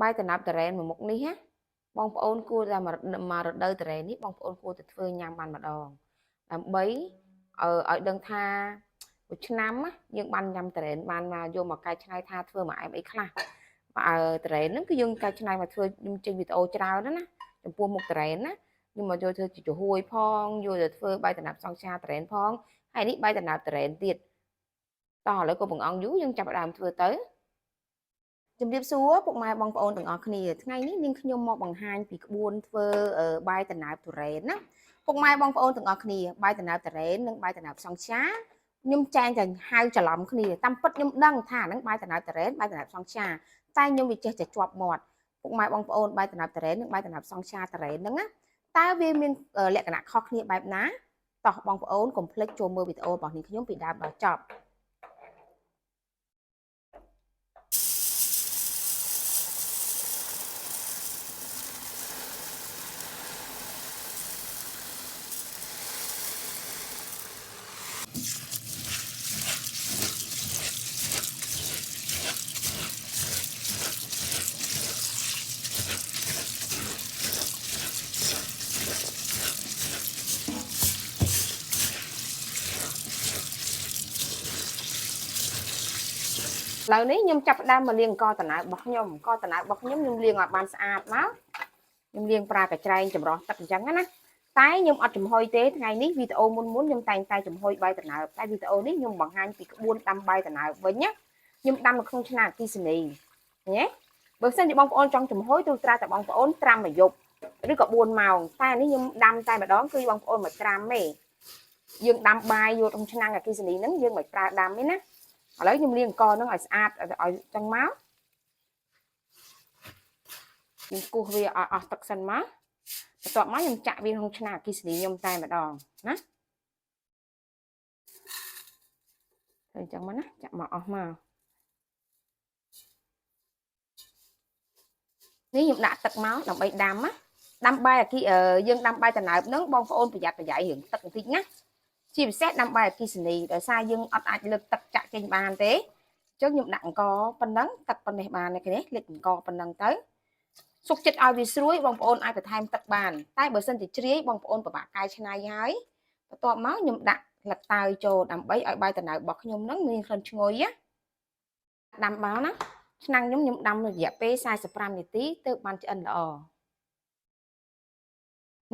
បាយតំណាប់តរ៉េនមួយមុខនេះណាបងប្អូនគួរតែមករដូវតរ៉េននេះបងប្អូនគួរតែធ្វើញ៉ាំបានម្ដងដើម្បីឲ្យដឹងថាមួយឆ្នាំយើងបានញ៉ាំតរ៉េនបានមកយកមកកែច្នៃថាធ្វើមកអែមអីខ្លះតរ៉េនហ្នឹងគឺយើងកែច្នៃមកធ្វើខ្ញុំចេញវីដេអូច្រើនណាចំពោះមុខតរ៉េនណាខ្ញុំមកយកធ្វើជាចំហួយផងយកទៅធ្វើបាយតំណាប់សង់ខ្យាតរ៉េនផងហើយនេះបាយតំណាប់តរ៉េនទៀតតោះឥឡូវក៏បង្អង់យូរយើងចាប់ផ្ដើមធ្វើទៅជំរាបសួរពុកម៉ែបងប្អូនទាំងអស់គ្នាថ្ងៃនេះនាងខ្ញុំមកបង្ហាញពីក្បួនធ្វើបាយតំណាបទុរ៉េនណាពុកម៉ែបងប្អូនទាំងអស់គ្នាបាយតំណាបទុរ៉េននិងបាយតំណាបសង់ខ្យាខ្ញុំចែងតែហៅច្រឡំគ្នាតាមពិតខ្ញុំដឹងថាហ្នឹងបាយតំណាបទុរ៉េនបាយតំណាបសង់ខ្យាតែខ្ញុំវាចេះតែជាប់មាត់ពុកម៉ែបងប្អូនបាយតំណាបទុរ៉េននិងបាយតំណាបសង់ខ្យាទុរ៉េនហ្នឹងណាតើវាមានលក្ខណៈខុសគ្នាបែបណាតោះបងប្អូនកុំភ្លេចចូលមើលវីដេអូរបស់នាងខ្ញុំពីដើមដល់ចប់ឥឡូវនេះខ្ញុំចាប់ផ្ដើមមកលាងអង្ករតណៅរបស់ខ្ញុំអង្ករតណៅរបស់ខ្ញុំលាងឲ្យបានស្អាតមកខ្ញុំលាងប្រើកញ្ច្រែងចម្រោះទឹកអញ្ចឹងណាតែខ្ញុំអត់ចំហុយទេថ្ងៃនេះវីដេអូមុនខ្ញុំតែងតែចំហុយបាយតណៅតែវីដេអូនេះខ្ញុំបង្ហាញពីក្បួនដាំបាយតណៅវិញណាខ្ញុំដាំនៅក្នុងឆ្នាំងអគ្គិសនីណាបើមិនជាបងប្អូនចង់ចំហុយទូត្រាតែបងប្អូនត្រាំមួយយប់ឬក៏4ម៉ោងតែនេះខ្ញុំដាំតែម្ដងគឺបងប្អូនមិនត្រាំទេយើងដាំបាយយកក្នុងឆ្នាំងអគ្គិសនីហ្នឹងយើងមិនប្រើដាំទេណាឥឡូវខ្ញុំលាងអង្ករហ្នឹងឲ្យស្អាតឲ្យចឹងមកខ្ញុំគោះវាឲ្យអស់ទឹកសិនមកបន្ទាប់មកខ្ញុំចាក់វាក្នុងឆ្នាំងអគ្គិសនីខ្ញុំតែម្ដងណាអញ្ចឹងមកណាចាក់មកអស់មកនេះខ្ញុំដាក់ទឹកមកដើម្បីដាំណាដាំបាយយើងដាំបាយតំណើបហ្នឹងបងប្អូនប្រយ័ត្នប្រយែងរឿងទឹកបន្តិចណាជាពិសេសដាំបាយអគ្គិសនីដោយសារយើងអត់អាចលើកទឹកចាក់ចេញបានទេអញ្ចឹងខ្ញុំដាក់អង្ករប៉ុណ្ណឹងទឹកប៉ុណ្ណេះបានទេនេះលេចអង្ករប៉ុណ្ណឹងទៅសុកចិត្តឲ្យវាស្រួយបងប្អូនអាចបន្ថែមទឹកបានតែបើសិនជាជ្រាយបងប្អូនពិបាកកែច្នៃហើយបន្ទាប់មកខ្ញុំដាក់ស្លឹកតើយចូលដើម្បីឲ្យបាយតំណើបរបស់ខ្ញុំហ្នឹងមានក្លិនឈ្ងុយណាដាំមកណាឆ្នាំងខ្ញុំដាំរយៈពេល45នាទីទើបបានឆ្អិនល្អ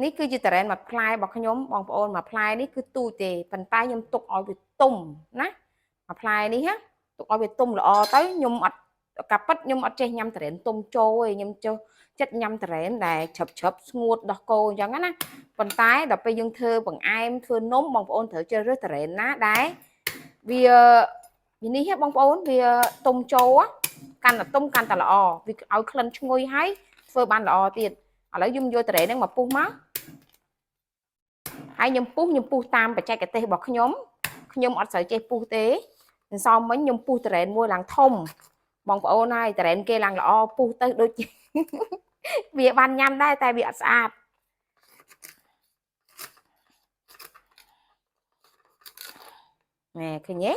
នេះគឺជាតរ៉េនមួយផ្លែរបស់ខ្ញុំបងប្អូនមួយផ្លែនេះគឺទូចទេប៉ុន្តែខ្ញុំទុកឲ្យវាទុំណាមួយផ្លែនេះណាទុកឲ្យវាទុំល្អទៅខ្ញុំអត់កាពិតខ្ញុំអត់ចេះញ៉ាំតរ៉េនទុំចូលទេខ្ញុំចុះចិត្តញ៉ាំតរ៉េនដែលជ្រឹបស្ងួតដោះគោអញ្ចឹងណាប៉ុន្តែដល់ពេលយើងធ្វើបង្អែមធ្វើនំបងប្អូនត្រូវជ្រើសរើសតរ៉េនណាដែលវានេះបងប្អូនវាទុំចូលកាន់តែទុំកាន់តែល្អវាឲ្យក្លិនឈ្ងុយហើយធ្វើបានល្អទៀតឥឡូវខ្ញុំយកតរ៉េនហ្នឹងមកពុះមកហើយខ្ញុំពុះតាមបច្ចេកទេសរបស់ខ្ញុំអត់សូវចេះពុះទេសន្សំមិញខ្ញុំពុះតរ៉េនមួយឡើងធំបងប្អូនហើយតរ៉េនគេឡើងល្អពុះទៅដូចវាបានញ៉ាំដែរតែវាអត់ស្អាតណែឃើញទេ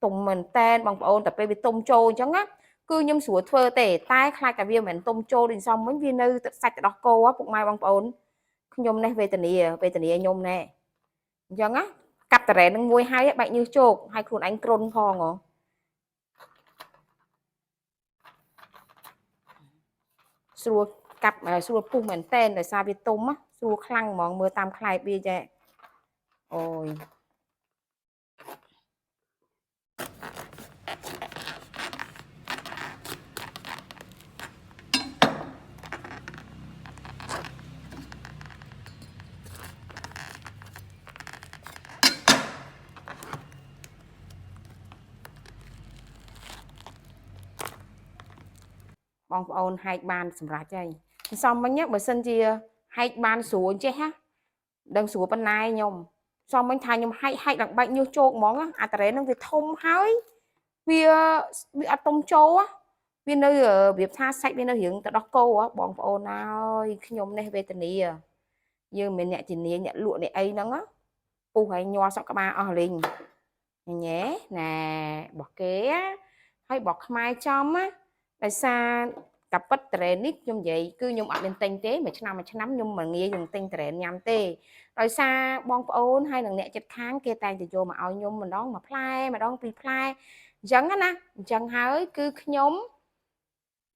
ទុំមែនតែនបងប្អូនតែពេលវាទុំចូលអញ្ចឹងណាគឺខ្ញុំស្រួលធ្វើទេតែខ្លាចតែវាមិនទុំចូលដូចសំវិញវានៅទឹកសាច់ទឹកដោះគោពុកម៉ែបងប្អូនខ្ញុំនេះវេទនាខ្ញុំណែអញ្ចឹងណាកាប់តរ៉េននឹងមួយហើយបែកញើសជោគហើយខ្លួនឯងគ្រុនផងហ៎ស្រួលកាប់ស្រួលពុះមែនតែនដោយសារវាទុំស្រួលខ្លាំងហ្មងមើលតាមខ្លែបវាចេះអូយបងប្អូនហែកបានសម្រាប់ហើយសំមិញបើសិនជាហែកបានស្រួលចេះណាដឹងស្រួលប៉ុណ្ណាខ្ញុំសំមិញថាខ្ញុំហែកឡើងបែកញើសជោគហ្មងអាតរ៉េនហ្នឹងវាធំហើយវាអត់ទុំចូលវានៅរបៀបថាសាច់វានៅរឿងទៅដោះគោបងប្អូនអើយខ្ញុំនេះវេទនាយើងមិនអ្នកជំនាញអ្នកលក់អ្នកអីហ្នឹងពុះហើយញ័រសក់ក្បាលអស់លេងញ៉ែណែរបស់គេហើយរបស់ខ្មែរចំដោយសារ តែប៉ិតត្រេននេះខ្ញុំនិយាយគឺខ្ញុំអត់មានទិញទេមួយឆ្នាំខ្ញុំមិនងាយនឹងទិញត្រេនញ៉ាំទេដោយសារបងប្អូនហើយនឹងអ្នកចិត្តខាងគេតែងតែយកមកឲ្យខ្ញុំម្ដងមួយផ្លែម្ដងពីរផ្លែអញ្ចឹងណាអញ្ចឹងហើយគឺខ្ញុំ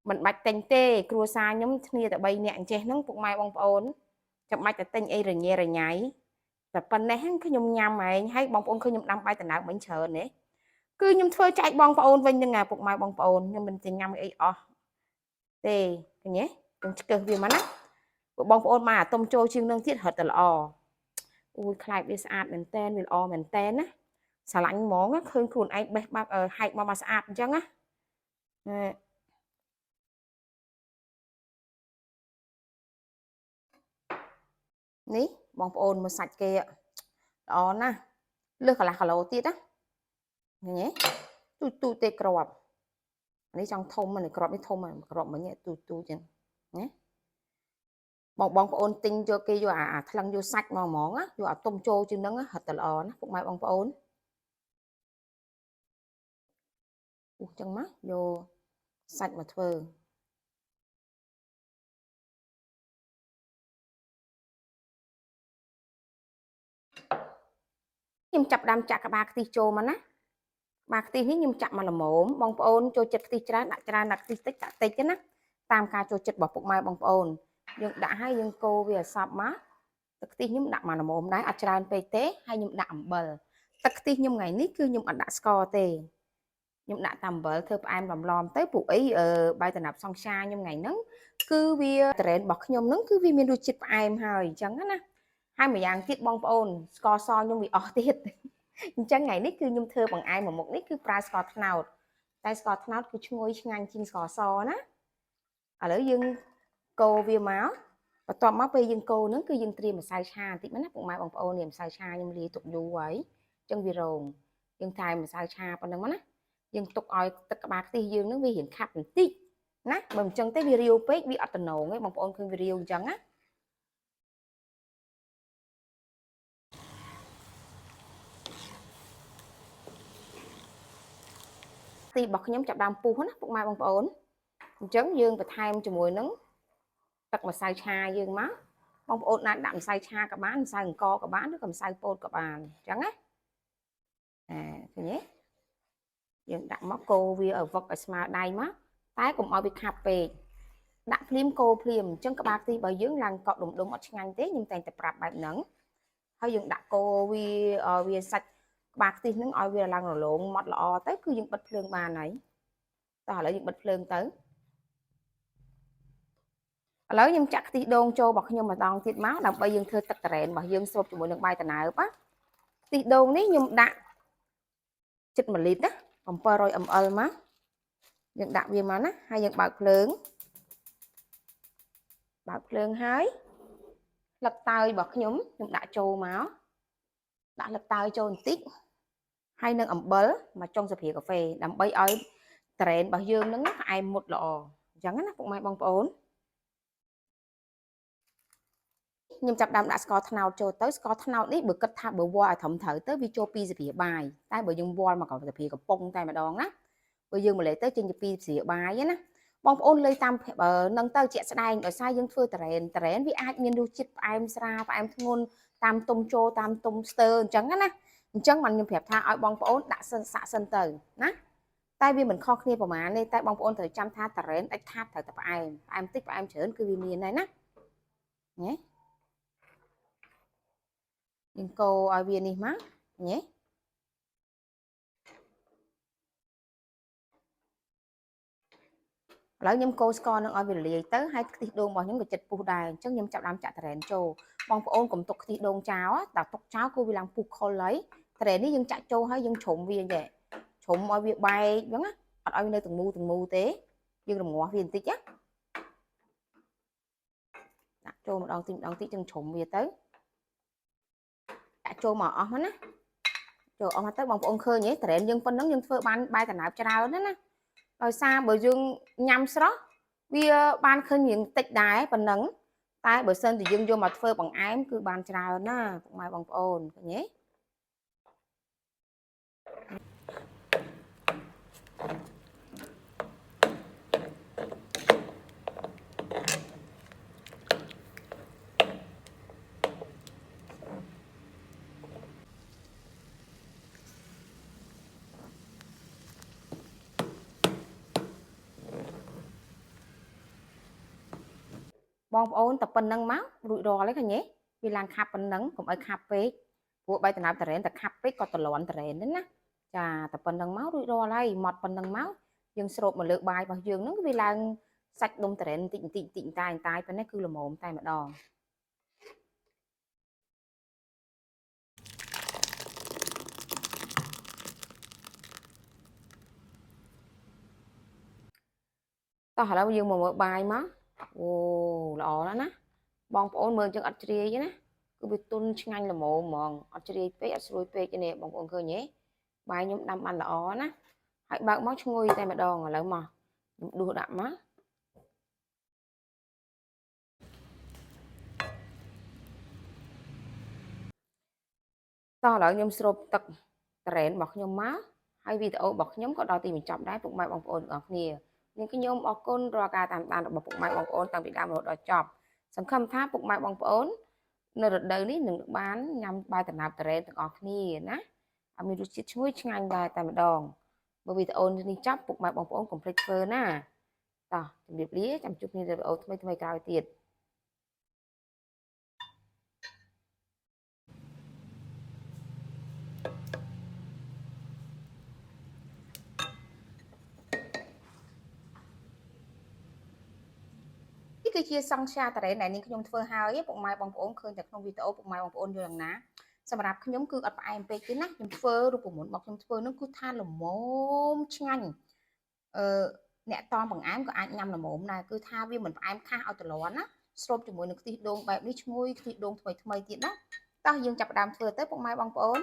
មិនបាច់ទិញទេគ្រួសារខ្ញុំគ្នាតែ3នាក់អញ្ចេះហ្នឹងពុកម៉ែបងប្អូនចាំបាច់តែទិញអីរញ៉េរញ៉ៃតែប៉ុណ្ណេះខ្ញុំញ៉ាំឯងហើយបងប្អូនឃើញខ្ញុំដាំបាយតំណើបមិញច្រើនទេគឺខ្ញុំធ្វើចែកបងប្អូនវិញហ្នឹងណាពុកម៉ែបងប្អូនខ្ញុំមិនទៅញ៉ាំអីអស់ទេឃើញទេខ្ញុំឆ្កឹះវាមកណាបងប្អូនមកអាទុំចូលជាងនឹងទៀតរត់តែល្អអូយខ្លែកវាស្អាតមែនតែនវាល្អមែនតែនណាស្រឡាញ់ហ្មងឃើញខ្លួនឯងបេះបាប់ហែកមកស្អាតអញ្ចឹងណានេះបងប្អូនមើលសាច់គេល្អណាស់លើសកន្លះគីឡូទៀតណាឃើញទេទូទេក្របនេះចង់ធំហ្នឹងក្របនេះធំហ្នឹងក្របមិញទូចឹងណាបងប្អូនទិញយកគេយកអាថ្លឹងយកសាច់មកហ្មងណាយកអាទុំចូលជាងហ្នឹងហិតតែល្អណាពុកម៉ែបងប្អូនពុះចឹងមកយកសាច់មកធ្វើខ្ញុំចាប់ដើមចាក់ក្បាលខ្ទិះចូលមកណាក្បាលខ្ទិះនេះខ្ញុំចាក់មកល្មមបងប្អូនចូលចិត្តខ្ទិះច្រើនដាក់ច្រើនដាក់ខ្ទិះតិចដាក់តិចណាតាមការចូលចិត្តរបស់ពុកម៉ែបងប្អូនយើងដាក់ឲ្យយើងកូរវាឲ្យសព្វមកទឹកខ្ទិះខ្ញុំដាក់មកល្មមដែរអត់ច្រើនពេកទេហើយខ្ញុំដាក់អំបិលទឹកខ្ទិះខ្ញុំថ្ងៃនេះគឺខ្ញុំអត់ដាក់ស្ករទេខ្ញុំដាក់តែអំបិលធ្វើផ្អែមឡំទៅពួកអីបាយតំណាប់សង្សាខ្ញុំថ្ងៃហ្នឹងគឺវាត្រេនរបស់ខ្ញុំហ្នឹងគឺវាមានរសជាតិផ្អែមហើយអញ្ចឹងណាហើយម្យ៉ាងទៀតបងប្អូនស្ករសខ្ញុំវាអស់ទៀតអញ្ចឹងថ្ងៃនេះគឺខ្ញុំធ្វើបង្អែមមួយមុខនេះគឺប្រើស្ករត្នោតតែស្ករត្នោតគឺឈ្ងុយឆ្ងាញ់ជាងស្ករសណាឥឡូវយើងកូរវាមកបន្ទាប់មកពេលយើងកូរហ្នឹងគឺយើងត្រៀមម្សៅឆាបន្តិចណាពុកម៉ែបងប្អូននេះម្សៅឆាខ្ញុំលាយទុកយូរហើយអញ្ចឹងវារងយើងថែមម្សៅឆាប៉ុណ្ណឹងណាយើងទុកឲ្យទឹកក្បាលខ្ទិះយើងហ្នឹងវារៀងខាប់បន្តិចណាបើមិនអញ្ចឹងទេវារាវពេកវាអត់តំណងទេបងប្អូនឃើញវារាវអញ្ចឹងណាទីរបស់ខ្ញុំចាប់ដើមពុះណាពុកម៉ែបងប្អូនអញ្ចឹងយើងបន្ថែមជាមួយនឹងទឹកម្សៅឆាយើងមកបងប្អូនអាចដាក់ម្សៅឆាក៏បានម្សៅអង្ករក៏បានឬក៏ម្សៅពោតក៏បានអញ្ចឹងណាឃើញទេយើងដាក់មកកូរវាឲ្យវឹកឲ្យស្មើដៃមកតែកុំឲ្យវាខាប់ពេកដាក់ភ្លាមកូរភ្លាមអញ្ចឹងក្បាលខ្ទិះរបស់យើងឡើងកក់ដុំអត់ឆ្ងាញ់ទេខ្ញុំតែងតែប្រាប់បែបហ្នឹងហើយយើងដាក់កូរវាសាច់ក្បាលខ្ទិះហ្នឹងឲ្យវាឡើងរលោងម៉ត់ល្អទៅគឺយើងបិទភ្លើងបានហើយតោះឥឡូវយើងបិទភ្លើងទៅឥឡូវខ្ញុំចាក់ខ្ទិះដូងចូលរបស់ខ្ញុំម្ដងទៀតមកដើម្បីយើងធ្វើទឹកត្រេនរបស់យើងស្រូបជាមួយនឹងបាយតំណើបណាខ្ទិះដូងនេះខ្ញុំដាក់ជិត1លីត្រណា700 ml មកយើងដាក់វាមកណាហើយយើងបើកភ្លើងហើយស្លឹកតើយរបស់ខ្ញុំដាក់ចូលមកដាក់ស្លឹកតើយចូលបន្តិចហើយនឹងអំបិលមកចុងស្រាកាហ្វេដើម្បីឲ្យត្រេនរបស់យើងហ្នឹងផ្អែមមុតល្អអញ្ចឹងណាពុកម៉ែបងប្អូនខ្ញុំចាប់ដើមដាក់ស្ករត្នោតចូលទៅស្ករត្នោតនេះបើគិតថាបើវល់ឲ្យត្រឹមត្រូវទៅវាចូល2ស្រាបាយតែបើយើងវល់មកស្រាកំប៉ុងតែម្ដងណាបើយើងមកលេទៅចេញពី2ស្រាបាយណាបងប្អូនលេតាមនឹងទៅជាក់ស្ដែងដោយសារយើងធ្វើត្រេនវាអាចមានរសជាតិផ្អែមស្រាលផ្អែមធ្ងន់តាមទុំចូលតាមទុំស្ទើអញ្ចឹងណាអញ្ចឹងបានខ្ញុំប្រាប់ថាឲ្យបងប្អូនដាក់សិនសាក់សិនទៅណាតែវាមិនខុសគ្នាប្រហែលទេតែបងប្អូនត្រូវចាំថាត្រេនដាច់ខាតត្រូវតែផ្អែមតិចផ្អែមច្រើនគឺវាមានហើយណាយើងកូរឲ្យវានេះមកញ៉េឥឡូវខ្ញុំកូរស្ករនឹងឲ្យវាលាយទៅហើយខ្ទិះដូងរបស់ខ្ញុំក៏ចិត្តពុះដែរអញ្ចឹងខ្ញុំចាប់ដើមចាក់ត្រេនចូលបងប្អូនកុំទុកខ្ទិះដូងចោលតែទុកចោលគឺវាឡើងពុះខុលហើយត្រេននេះយើងចាក់ចូលហើយយើងជ្រុំវាចេះជ្រុំឲ្យវាបែកអញ្ចឹងណាអត់ឲ្យនៅទាំងមូលទេយើងរងាស់វាបន្តិចណាដាក់ចូលម្ដងតិចយើងជ្រុំវាទៅដាក់ចូលមកអស់មកណាចូលអស់មកទៅបងប្អូនឃើញទេត្រេនយើងប៉ុណ្ណឹងយើងធ្វើបានបាយតំណើបច្រើនណាដោយសារបើយើងញ៉ាំស្រស់វាបានឃើញរៀងតិចដែរប៉ុណ្ណឹងតែបើសិនជាយើងយកមកធ្វើបង្អែមគឺបានច្រើនណាពុកម៉ែបងប្អូនឃើញទេ បងប្អូនតែប៉ុណ្្នឹងមករួចរាល់ហើយឃើញទេវាឡើងខាប់ប៉ុណ្្នឹងកុំឲ្យខាប់ពេកព្រោះបាយដំណើបតរ៉េនតែខាប់ពេកក៏តលន់តរ៉េនហ្នឹងណាចាតែប៉ុណ្្នឹងមករួចរាល់ហើយម៉ត់ប៉ុណ្្នឹងមកយើងស្រូបមកលើបាយរបស់យើងហ្នឹងវាឡើងសាច់ដុំតរ៉េនបន្តិចតែប៉ុណ្ណេះគឺល្មមតែម្ដងតោះឥឡូវយើងមកមើលបាយមកអូល្អណាស់ណាបងប្អូនមើលចឹងអត់ជ្រាយទេណាគឺវាទុនឆ្ងាញ់ល្មមហ្មងអត់ជ្រាយពេកអត់ស្រួយពេកទេនេះបងប្អូនឃើញទេបាយខ្ញុំដាំបានល្អណាហើយបើកមកឈ្ងុយតែម្ដងឥឡូវមកខ្ញុំដួសដាក់មកតោះឥឡូវខ្ញុំស្រូបទឹកតរ៉េនរបស់ខ្ញុំមកហើយវីដេអូរបស់ខ្ញុំក៏ដល់ទីបញ្ចប់ដែរពុកម៉ែបងប្អូនទាំងអស់គ្នានាងខ្ញុំអរគុណរាល់ការតាមដានរបស់ពុកម៉ែបងប្អូនតាំងពីដើមរហូតដល់ចប់សង្ឃឹមថាពុកម៉ែបងប្អូននៅរដូវនេះនឹងបានញ៉ាំបាយដំណើបតរ៉េនទាំងអស់គ្នាណាឲ្យមានរសជាតិឈ្ងុយឆ្ងាញ់ដែរតែម្ដងបើវីដេអូនេះចប់ពុកម៉ែបងប្អូនកុំភ្លេចធ្វើណាតោះជម្រាបលាចាំជួបគ្នានៅវីដេអូថ្មីក្រោយទៀតគឺជាសង្ខាតរ៉េនដែលនាងខ្ញុំធ្វើហើយពុកម៉ែបងប្អូនឃើញតែក្នុងវីដេអូពុកម៉ែបងប្អូនយល់យ៉ាងណាសម្រាប់ខ្ញុំគឺអត់ផ្អែមពេកទេណាខ្ញុំធ្វើរូបមន្តរបស់ខ្ញុំធ្វើនោះគឺថាល្មមឆ្ងាញ់អ្នកតងបង្អែមក៏អាចញ៉ាំល្មមដែរគឺថាវាមិនផ្អែមខាស់ឲ្យតលន់ណាស្រូបជាមួយនឹងខ្ទិះដូងបែបនេះឈ្ងុយខ្ទិះដូងថ្មីទៀតណាតោះយើងចាប់ផ្ដើមធ្វើទៅពុកម៉ែបងប្អូន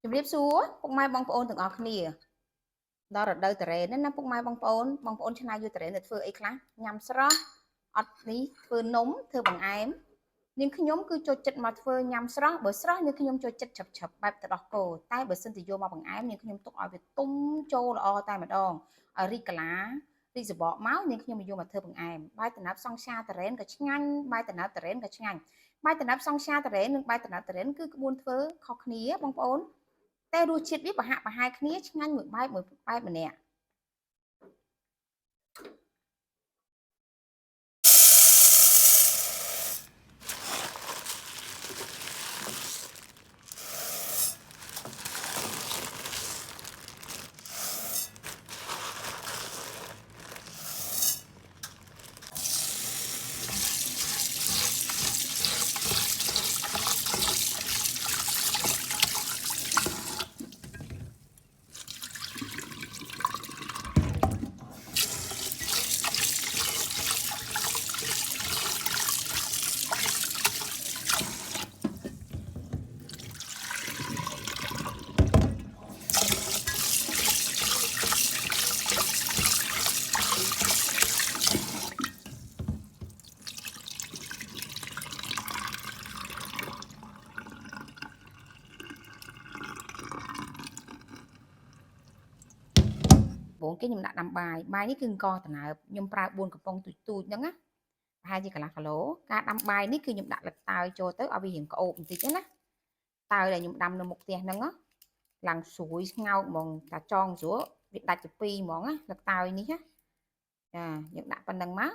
ជម្រាបសួរពុកម៉ែបងប្អូនទាំងអស់គ្នាដល់រដូវតរ៉េនណាពុកម៉ែបងប្អូនឆ្នៃយកតរ៉េនទៅធ្វើអីខ្លះញ៉ាំស្រស់អត់នេះធ្វើនំធ្វើបង្អែមនាងខ្ញុំគឺចូលចិត្តមកធ្វើញ៉ាំស្រស់បើស្រស់នាងខ្ញុំចូលចិត្តឆឹបបែបទឹកដោះគោតែបើសិនជាយកមកបង្អែមនាងខ្ញុំទុកឲ្យវាទុំចូលល្អតែម្ដងឲ្យរីកកាឡារីកសបកមកនាងខ្ញុំយកមកធ្វើបង្អែមបាយតំណាប់សង្ខាតរ៉េនក៏ឆ្ងាញ់បាយតំណាប់តរ៉េនក៏ឆ្ងាញ់បាយតំណាប់សង្ខាតរ៉េននិងបាយតំណាប់តរ៉េនគឺក្បួនធ្វើខុសគ្នាបងប្អូនតែរសជាតិវាប្រហាក់ប្រហែលគ្នាឆ្ងាញ់មួយបែបម្នាក់បងគេខ្ញុំដាក់ដាំបាយនេះគឺអង្គតណើបខ្ញុំប្រើ4កំប៉ុងទូចហ្នឹងណាប្រហែលជាកន្លះគីឡូការដាំបាយនេះគឺខ្ញុំដាក់លិតតើយចូលទៅឲ្យវារៀងក្អូបបន្តិចណាតើយដែលខ្ញុំដាំនៅមុខផ្ទះហ្នឹងឡើងស្រួយស្ងោកហ្មងតាចងស្រួលវាដាច់ទៅ2ហ្មងណាលិតតើយនេះណាចាយើងដាក់ប៉ុណ្្នឹងមក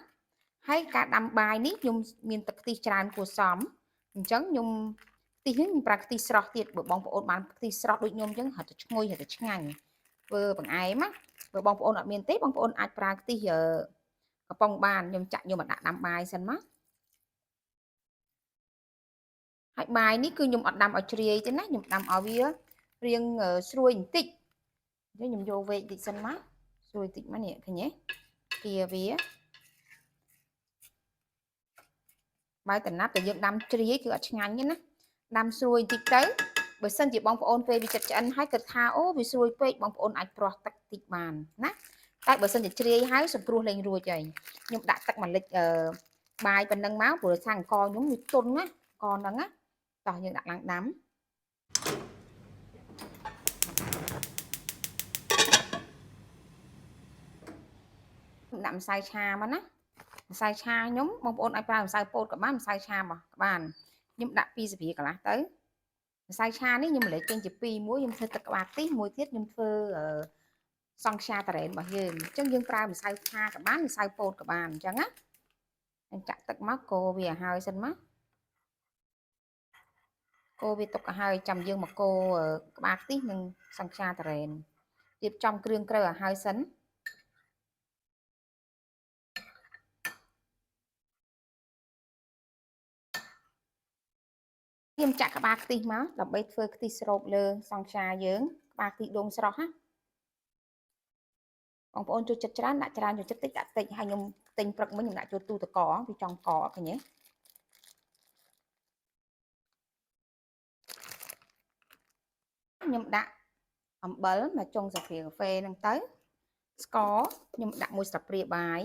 ហើយការដាំបាយនេះខ្ញុំមានទឹកខ្ទិះច្រើនគួរសមអញ្ចឹងខ្ញុំខ្ទិះនេះខ្ញុំប្រើខ្ទិះស្រស់ទៀតបើបងប្អូនបានខ្ទិះស្រស់ដូចខ្ញុំអញ្ចឹងហត់តែឈ្ងុយហត់តែឆ្ងាញ់ធ្វើបង្អែមណាបើបងប្អូនអត់មានទេបងប្អូនអាចប្រើខ្ទិះកំប៉ុងបានខ្ញុំចាក់យកមកដាក់ដាំបាយសិនមកហើយបាយនេះគឺខ្ញុំអត់ដាំឲ្យជ្រាយទេណាខ្ញុំដាំឲ្យវារៀងស្រួយបន្តិចខ្ញុំយកវែកបន្តិចសិនមកស្រួយបន្តិចមកនេះឃើញទេទាវាបាយតំណាប់តែយើងដាំជ្រាយគឺអត់ឆ្ងាញ់ទេណាដាំស្រួយបន្តិចទៅបើសិនជាបងប្អូនពេលវាចិត្តឆ្អិនហើយគិតថាអូវាស្រួយពេកបងប្អូនអាចប្រោះទឹកតិចបានណាតែបើសិនជាជ្រាយហើយសម្រួសលេងរួចហើយខ្ញុំដាក់ទឹក1លីត្របាយប៉ុណ្ណឹងមកព្រោះថាអង្ករខ្ញុំវាទន់ណាអង្ករហ្នឹងណាតោះយើងដាក់ឡើងដាំខ្ញុំដាក់ម្សៅឆាមកណាម្សៅឆាខ្ញុំបងប្អូនអាចប្រើម្សៅពោតក៏បានម្សៅឆាមកក៏បានខ្ញុំដាក់2ស្លាបព្រាកន្លះទៅម្សៅឆានេះខ្ញុំលេចចេញជា2មួយខ្ញុំធ្វើទឹកក្បាលខ្ទិះមួយទៀតខ្ញុំធ្វើ សង់ខ្យាតារ៉េនរបស់យើងអញ្ចឹងយើងប្រើម្សៅឆាក៏បានម្សៅពោតក៏បានអញ្ចឹងណាយើងចាក់ទឹកមកកូរវាឲ្យហើយសិនមកកូរវាទុកឲ្យហើយចាំយើងមកកូរក្បាលខ្ទិះនិងសង់ខ្យាតារ៉េនរៀបចំគ្រឿងក្រៅឲ្យហើយសិនខ្ញុំចាក់ក្បាលខ្ទិះមកដើម្បីធ្វើខ្ទិះស្រូបលើសង់ខ្យាយើងក្បាលខ្ទិះដូងស្រស់ណាបងប្អូនចូលចិត្តច្រើនដាក់ច្រើនចូលចិត្តតិចដាក់តិចហើយខ្ញុំទិញព្រឹកមិញខ្ញុំដាក់ចូលទូទឹកកកវាចង់កកឃើញទេខ្ញុំដាក់អំបិលមកចុងស្លាបព្រាកាហ្វេហ្នឹងទៅស្ករខ្ញុំដាក់មួយស្លាបព្រាបាយ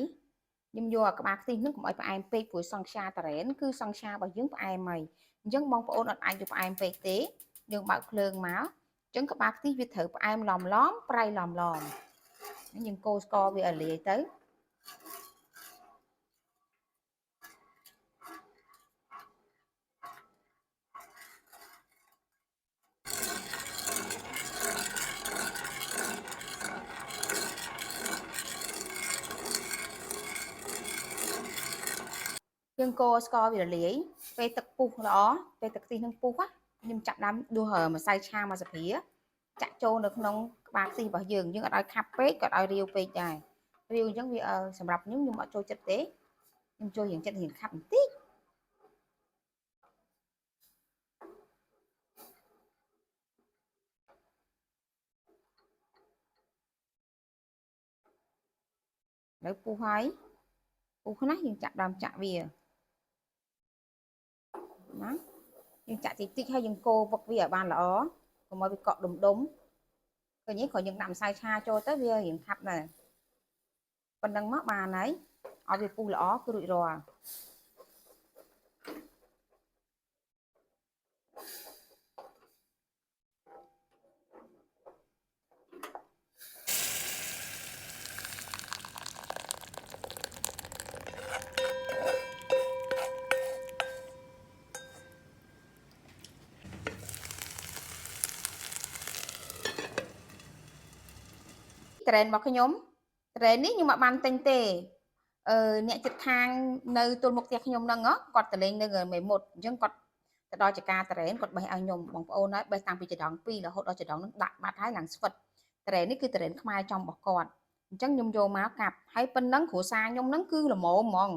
ខ្ញុំយកក្បាលខ្ទិះហ្នឹងកុំឲ្យផ្អែមពេកព្រោះសង់ខ្យាតារ៉េនគឺសង់ខ្យារបស់យើងផ្អែមហើយអញ្ចឹងបងប្អូនអត់អាចយកផ្អែមពេកទេយើងបើកភ្លើងមកអញ្ចឹងក្បាលខ្ទិះវាត្រូវផ្អែមឡំឡំប្រៃឡំឡំយើងកូរស្ករវាឲ្យលាយទៅយើងកូរស្ករវារលាយពេលទឹកពុះល្អពេលទឹកខ្ទិះនឹងពុះខ្ញុំចាប់ដាំដួសម្សៅឆាមកសភាចាក់ចូលនៅក្នុងក្បាលខ្ទិះរបស់យើងអត់ឲ្យខាប់ពេកក៏ឲ្យរាវពេកដែររាវអញ្ចឹងវាសម្រាប់ខ្ញុំអត់ចូលចិត្តទេខ្ញុំចូលរៀងចិត្តរៀងខាប់បន្តិចនៅពុះហើយពុះណាយើងចាក់ដើមចាក់វាណាយើងចាក់តិចតិចហើយយើងកូរវឹកវាឲ្យបានល្អកុំឲ្យវាកក់ដុំឃើញទេគ្រាន់យើងដាក់ម្សៅឆាចូលទៅវារៀងខាប់ដែរប៉ុណ្ណឹងមកបានហើយឲ្យវាពុះល្អគឺរួចរាល់ត្រេនរបស់ខ្ញុំត្រេននេះខ្ញុំអត់បានទិញទេអ្នកជិតខាងនៅទល់មុខផ្ទះខ្ញុំហ្នឹងគាត់ទៅលេងនៅមេមត់អញ្ចឹងគាត់ទៅដល់ចកាត្រេនគាត់បេះឲ្យខ្ញុំបងប្អូនហើយបេះតាំងពីចដង2រហូតដល់ចដងហ្នឹងដាក់បាត់ហើយឡើងស្វិតត្រេននេះគឺត្រេនខ្មែរចំរបស់គាត់អញ្ចឹងខ្ញុំយកមកកាប់ហើយប៉ុណ្ណឹងគ្រួសារខ្ញុំហ្នឹងគឺល្មមហ្មង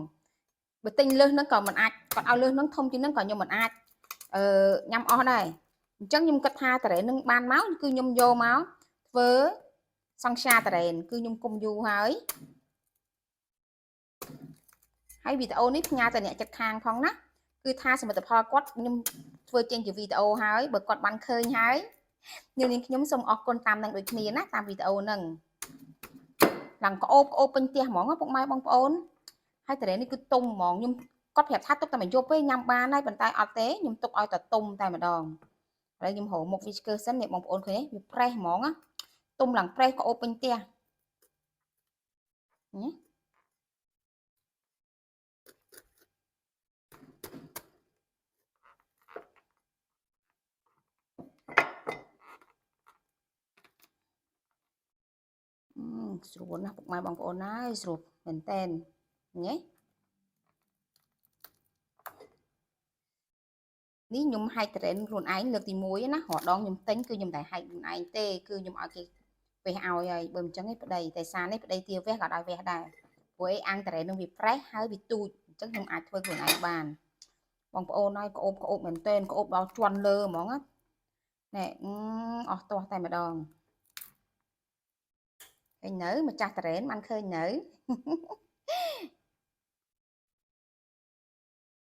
បើទិញលើសហ្នឹងក៏មិនអាចគាត់ឲ្យលើសហ្នឹងធំជាងហ្នឹងក៏ខ្ញុំមិនអាចញ៉ាំអស់ដែរអញ្ចឹងខ្ញុំគិតថាត្រេនហ្នឹងបានមកគឺខ្ញុំយកមកធ្វើសង់ខ្យាតារ៉េនគឺខ្ញុំគុំយូរហើយវីដេអូនេះផ្ញើទៅអ្នកចិត្តខាងផងណាគឺថាសមិទ្ធផលគាត់ខ្ញុំធ្វើចេញជាវីដេអូហើយបើគាត់បានឃើញហើយនាងខ្ញុំសូមអរគុណតាមនឹងដូចគ្នាណាតាមវីដេអូហ្នឹងឡើងក្អូបពេញផ្ទះហ្មងពុកម៉ែបងប្អូនហើយតារ៉េននេះគឺទុំហ្មងខ្ញុំគាត់ប្រាប់ថាទុកតែមួយយប់ទេញ៉ាំបានហើយប៉ុន្តែអត់ទេខ្ញុំទុកឲ្យតែទុំតែម្ដងឥឡូវខ្ញុំរកមុខវាឆ្កើសិននេះបងប្អូនឃើញទេវាប្រេះហ្មងណាទុំឡើងប្រេះក្អូបពេញផ្ទះណាស្រួលណាស់ពុកម៉ែបងប្អូនហើយស្រួលមែនតែនញ៉េនេះខ្ញុំហែកត្រេនខ្លួនឯងលើកទី1ណារដងខ្ញុំទិញគឺខ្ញុំតែហែកខ្លួនឯងទេគឺខ្ញុំឲ្យគេវេះឲ្យហើយបើមិនចឹងឯងប្តីតែសារនេះប្តីទាវេះក៏ឲ្យវេះដែរព្រោះឯអាំងត្រេននឹងវាប្រេះហើយវាទូចអញ្ចឹងខ្ញុំអាចធ្វើខ្លួនឯងបានបងប្អូនហើយក្អូបមែនតែនក្អូបដល់ជន់លើហ្មងណាណែអស់ទាស់តែម្ដងឃើញនៅម្ចាស់ត្រេនបានឃើញនៅ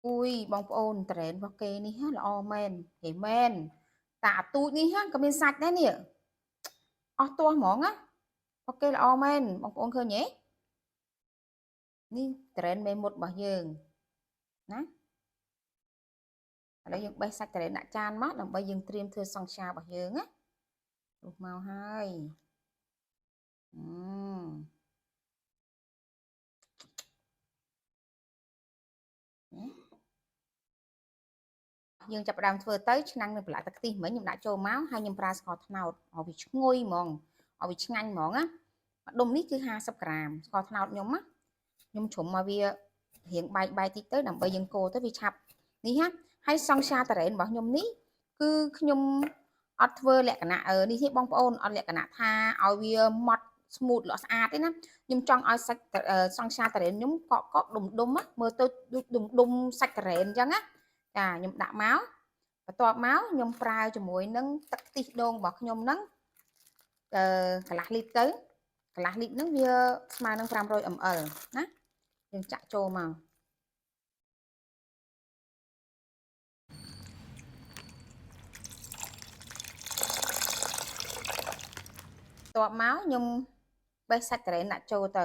អូយបងប្អូនត្រេនរបស់គេនេះល្អមែនហេមែនតាអាទូចនេះក៏មានសាច់ដែរនេះអស់ទាស់ហ្មងណារបស់គេល្អមែនបងប្អូនឃើញទេនេះត្រេនមេមត់របស់យើងណាឥឡូវយើងបេះសាច់ត្រេនដាក់ចានមកដើម្បីយើងត្រៀមធ្វើសង់ខ្យារបស់យើងណារុះមកហើយយើងចាប់ផ្ដើមធ្វើទៅឆ្នាំងនៅប្រឡាក់ទឹកខ្ទិះមិញខ្ញុំដាក់ចូលមកហើយខ្ញុំប្រើស្ករត្នោតឲ្យវាឈ្ងុយហ្មងឲ្យវាឆ្ងាញ់ហ្មងណា ម្ដុំនេះគឺ50ក្រាមស្ករត្នោតខ្ញុំណាខ្ញុំជ្រុំមកវារៀងបែកតិចទៅដើម្បីយើងកូរទៅវាឆាប់នេះណាហើយសង់ខ្យាតារ៉េនរបស់ខ្ញុំនេះគឺខ្ញុំអត់ធ្វើលក្ខណៈនេះទេបងប្អូនអត់លក្ខណៈថាឲ្យវាម៉ត់ smooth ល្អស្អាតទេណាខ្ញុំចង់ឲ្យសាច់សង់ខ្យាតារ៉េនខ្ញុំកកដុំមើលទៅដុំសាច់តារ៉េនអញ្ចឹងណាចាខ្ញុំដាក់មកបន្ទាប់មកខ្ញុំប្រើជាមួយនឹងទឹកខ្ទិះដូងរបស់ខ្ញុំហ្នឹងកន្លះលីត្រទៅកន្លះលីត្រហ្នឹងវាស្មើនឹង500 ml ណាយើងចាក់ចូលមកបន្ទាប់មកខ្ញុំបេះសាច់តារ៉េនដាក់ចូលទៅ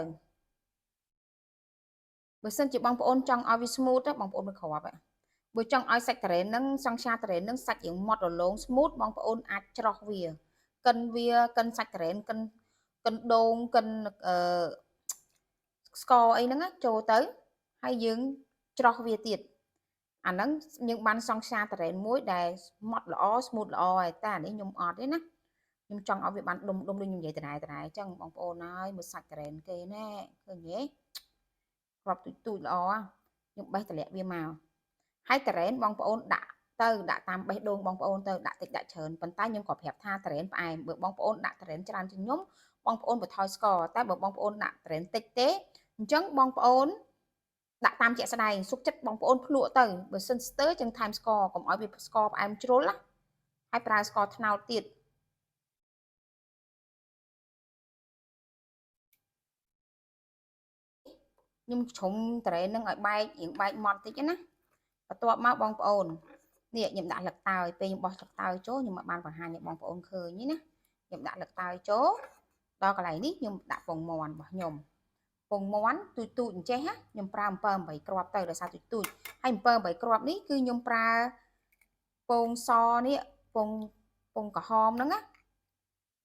បើសិនជាបងប្អូនចង់ឲ្យវា smooth ទៅបងប្អូនមើលគ្រាប់បើចង់ឲ្យសាច់តារ៉េនហ្នឹងសង់ខ្យាតារ៉េនហ្នឹងសាច់រៀងម៉ត់រលោង smooth បងប្អូនអាចច្រោះវាកិនសាច់តារ៉េនកិនដូងកិនស្ករអីហ្នឹងចូលទៅហើយយើងច្រោះវាទៀតអាហ្នឹងយើងបានសង់ខ្យាតារ៉េនមួយដែលម៉ត់ល្អ smooth ល្អហើយតែអានេះខ្ញុំអត់ទេណាខ្ញុំចង់ឲ្យវាបានដុំដូចខ្ញុំនិយាយតារ៉ែអញ្ចឹងបងប្អូនហើយមើលសាច់តារ៉េនគេណែឃើញទេគ្រាប់ទូចល្អខ្ញុំបេះតម្លាក់វាមកហើយតារ៉េនបងប្អូនដាក់តាមបេះដូងបងប្អូនទៅដាក់តិចដាក់ច្រើនប៉ុន្តែខ្ញុំក៏ប្រាប់ថាតារ៉េនផ្អែមបើបងប្អូនដាក់តារ៉េនច្រើនជាងខ្ញុំបងប្អូនបន្ថយស្ករតែបើបងប្អូនដាក់តារ៉េនតិចទេអញ្ចឹងបងប្អូនដាក់តាមជាក់ស្ដែងសុខចិត្តបងប្អូនភ្លក់ទៅបើសិនស្ទើរចឹងថែមស្ករកុំឲ្យវាស្ករផ្អែមជ្រុលណាហើយប្រើស្ករត្នោតទៀតខ្ញុំជ្រុំតារ៉េននឹងឲ្យបែកម៉ត់តិចណាបន្ទាប់មកបងប្អូននេះខ្ញុំដាក់លឹកតើយពេលខ្ញុំបោះលឹកតើយចូលខ្ញុំបានបង្ហាញឲ្យបងប្អូនឃើញនេះណាខ្ញុំដាក់លឹកតើយចូលដល់កន្លែងនេះខ្ញុំដាក់ពងមាន់របស់ខ្ញុំពងមាន់ទូចអញ្ចេះណាខ្ញុំប្រើអំពើ8គ្រាប់ទៅដោយសារទូចហើយអំពើ8គ្រាប់នេះគឺខ្ញុំប្រើពងសនេះពងក្រហមហ្នឹងណា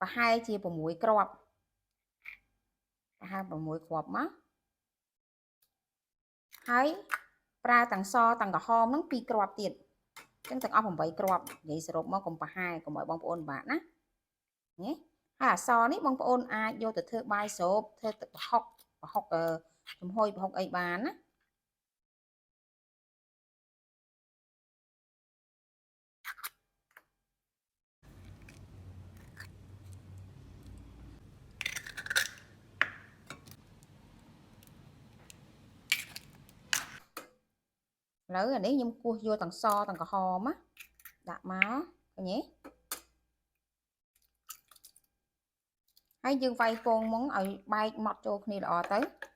ប្រហែលជា6គ្រាប់ប្រហែល6គ្រាប់មកហើយប្រើទាំងសទាំងក្រហមហ្នឹង2គ្រាប់ទៀតអញ្ចឹងទាំងអស់8គ្រាប់និយាយសរុបមកកុំប្រហែលកុំឲ្យបងប្អូនបាក់ណានេះហើយអសនេះបងប្អូនអាចយកទៅធ្វើបាយស្រូបធ្វើទឹកប្រហុកចំហុយប្រហុកអីបានណាឥឡូវអានេះខ្ញុំគោះយកទាំងសទាំងក្រហមណាដាក់មកឃើញទេហើយយើងវាយពងមកឲ្យបែកម៉ត់ចូលគ្នាល្អទៅ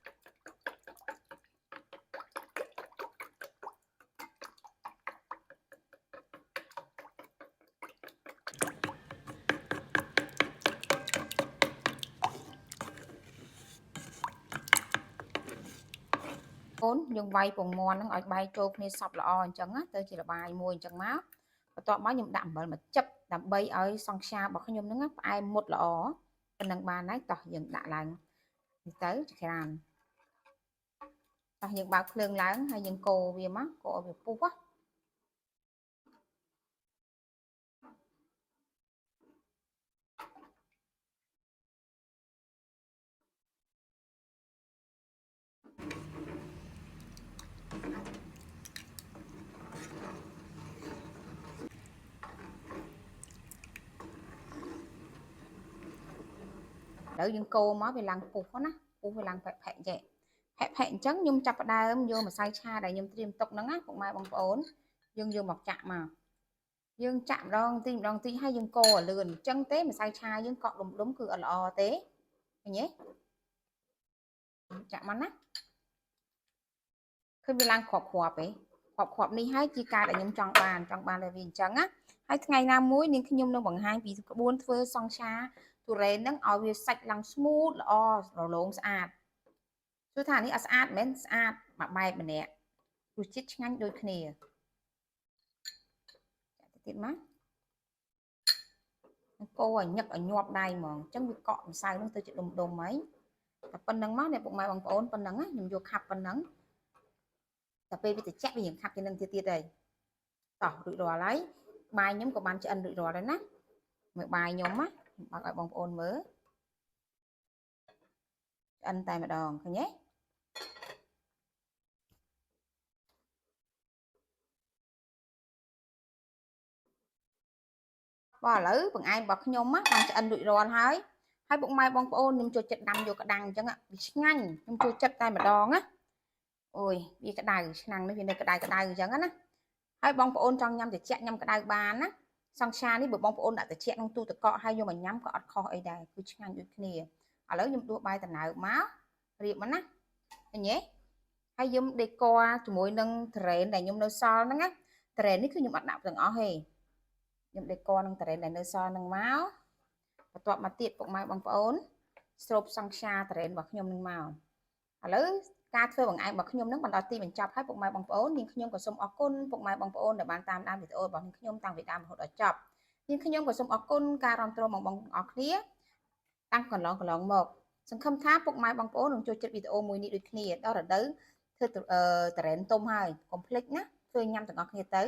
អូនយើងវាយពងមាន់ហ្នឹងឲ្យបែកចូលគ្នាសព្វល្អអញ្ចឹងណាទៅជាលបាយមួយអញ្ចឹងមកបន្ទាប់មកខ្ញុំដាក់អំបិលមកចិបដើម្បីឲ្យសង់ខ្យារបស់ខ្ញុំហ្នឹងផ្អែមមុតល្អប៉ុណ្ណឹងបានហើយតោះយើងដាក់ឡើងនេះទៅច្រើនតោះយើងបើកភ្លើងឡើងហើយយើងកូរវាមកកូរឲ្យវាពុះណាឥឡូវយើងកូរមកវាឡើងពុះណាពុះវាឡើងផែកចេះផែកអញ្ចឹងខ្ញុំចាប់ផ្ដើមយកម្សៅឆាដែលខ្ញុំត្រៀមទុកហ្នឹងណាពុកម៉ែបងប្អូនយើងយកមកចាក់មកយើងចាក់ម្ដងតិចហើយយើងកូរឲ្យលឿនអញ្ចឹងទេម្សៅឆាយើងកក់ដុំគឺអត់ល្អទេឃើញទេចាក់មកណាឃើញវាឡើងគ្រាប់នេះហើយជាការដែលខ្ញុំចង់បានតែវាអញ្ចឹងណាហើយថ្ងៃណាមួយនាងខ្ញុំនឹងបង្ហាញពីក្បួនធ្វើសង់ខ្យាទុរេនហ្នឹងឲ្យវាសាច់ឡើង smooth ល្អរលោងស្អាតគឺថានេះអត់ស្អាតមិនមែនស្អាតមួយបែបម្នាក់រសជាតិឆ្ងាញ់ដូចគ្នាចាក់ទៅទៀតមកកូរឲ្យញឹកឲ្យញាប់ដៃហ្មងអញ្ចឹងវាកក់ម្សៅហ្នឹងទៅជាដុំហើយតែប៉ុណ្្នឹងមកអ្នកពុកម៉ែបងប្អូនប៉ុណ្្នឹងខ្ញុំយកខាប់ប៉ុណ្្នឹងតែពេលវាត្រជាក់វារៀងខាប់ជាងនឹងទៀតហើយតោះរួចរាល់ហើយបាយខ្ញុំក៏បានឆ្អិនរួចរាល់ហើយណាមើលបាយខ្ញុំណាបើកឲ្យបងប្អូនមើល ឆ្អិនតែម្ដងឃើញទេបាទឥឡូវបង្អែមរបស់ខ្ញុំបានឆ្អិនរួចរាល់ហើយពុកម៉ែបងប្អូនខ្ញុំចូលចិត្តដាំយកក្តាំងអញ្ចឹងវាឆ្ងាញ់ខ្ញុំចូលចិត្តតែម្ដងណាអូយវាក្តៅឆ្នាំងនេះវានៅក្តៅអញ្ចឹងណាហើយបងប្អូនចង់ញ៉ាំត្រជាក់ញ៉ាំក្តៅបានណាសង្ខានេះបើបងប្អូនដាក់ត្រជាក់ក្នុងទូទឹកកកហើយយកមកញ៉ាំក៏អត់ខុសអីដែរគឺឆ្ងាញ់ដូចគ្នាឥឡូវខ្ញុំដួសបាយតណៅមករៀបមកណាឃើញទេហើយយើងដេកជាមួយនឹងត្រេនដែលខ្ញុំនៅសល់ហ្នឹងណាត្រេននេះគឺខ្ញុំអត់ដាក់ទាំងអស់ទេខ្ញុំដេកនឹងត្រេនដែលនៅសល់ហ្នឹងមកបន្ទាប់មកទៀតពុកម៉ែបងប្អូនស្រូបសង្ខាត្រេនរបស់ខ្ញុំនឹងមកឥឡូវការធ្វើបង្អែមរបស់ខ្ញុំនឹងបន្តទីបញ្ចប់ហើយពុកម៉ែបងប្អូននាងខ្ញុំក៏សូមអរគុណពុកម៉ែបងប្អូនដែលបានតាមដានវីដេអូរបស់នាងខ្ញុំតាំងពីដើមរហូតដល់ចប់នាងខ្ញុំក៏សូមអរគុណការគាំទ្របងប្អូនអរគ្នាតាំងកន្លងមកសង្ឃឹមថាពុកម៉ែបងប្អូននឹងចូលចិត្តវីដេអូមួយនេះដូចគ្នាដល់រដូវធ្វើត្រេនទុំហើយកុំភ្លេចណាធ្វើញ៉ាំទាំងអស់គ្នាទៅ